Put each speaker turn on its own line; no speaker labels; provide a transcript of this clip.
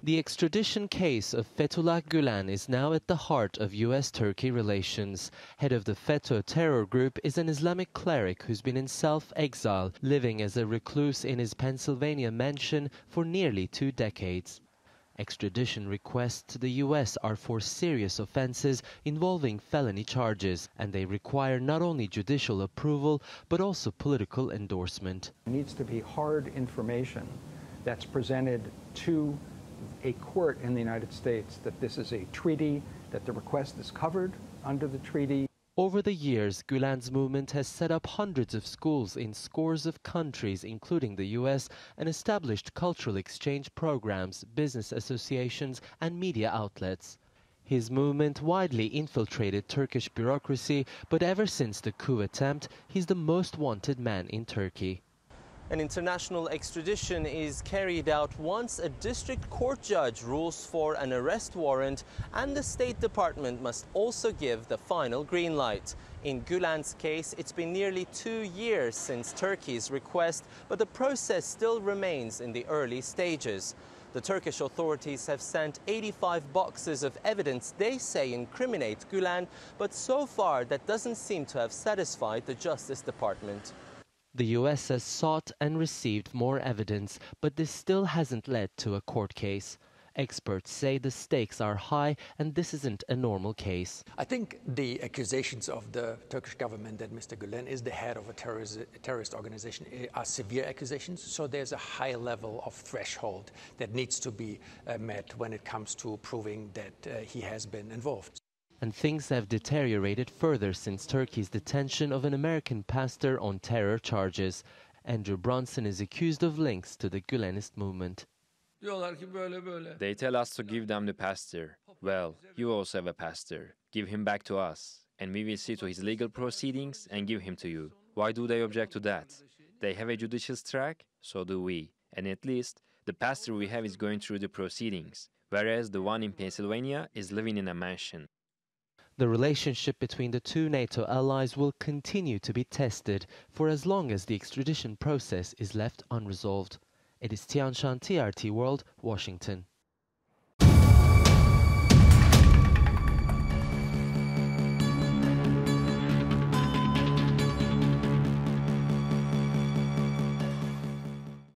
The extradition case of Fetullah Gulen is now at the heart of US-Turkey relations. Head of the Feto terror group is an Islamic cleric who's been in self-exile, living as a recluse in his Pennsylvania mansion for nearly 2 decades. Extradition requests to the US are for serious offenses involving felony charges, and they require not only judicial approval but also political endorsement.
It needs to be hard information that's presented to a court in the United States that this is a treaty, that the request is covered under the treaty.
Over the years, Gulen's movement has set up hundreds of schools in scores of countries, including the US, and established cultural exchange programs, business associations, and media outlets. His movement widely infiltrated Turkish bureaucracy, but ever since the coup attempt, he's the most wanted man in Turkey. An international extradition is carried out once a district court judge rules for an arrest warrant, and the State Department must also give the final green light. In Gulen's case, it's been nearly 2 years since Turkey's request, but the process still remains in the early stages. The Turkish authorities have sent 85 boxes of evidence they say incriminate Gulen, but so far that doesn't seem to have satisfied the Justice Department. The US has sought and received more evidence, but this still hasn't led to a court case. Experts say the stakes are high and this isn't a normal case.
I think the accusations of the Turkish government that Mr. Gulen is the head of a terrorist organization are severe accusations, so there's a high level of threshold that needs to be met when it comes to proving that he has been involved.
And things have deteriorated further since Turkey's detention of an American pastor on terror charges. Andrew Bronson is accused of links to the Gulenist movement.
They tell us to give them the pastor. Well, you also have a pastor. Give him back to us, and we will see to his legal proceedings and give him to you. Why do they object to that? They have a judicial track, so do we. And at least, the pastor we have is going through the proceedings, whereas the one in Pennsylvania is living in a mansion.
The relationship between the two NATO allies will continue to be tested for as long as the extradition process is left unresolved. Ediz Tiyansan, TRT World, Washington.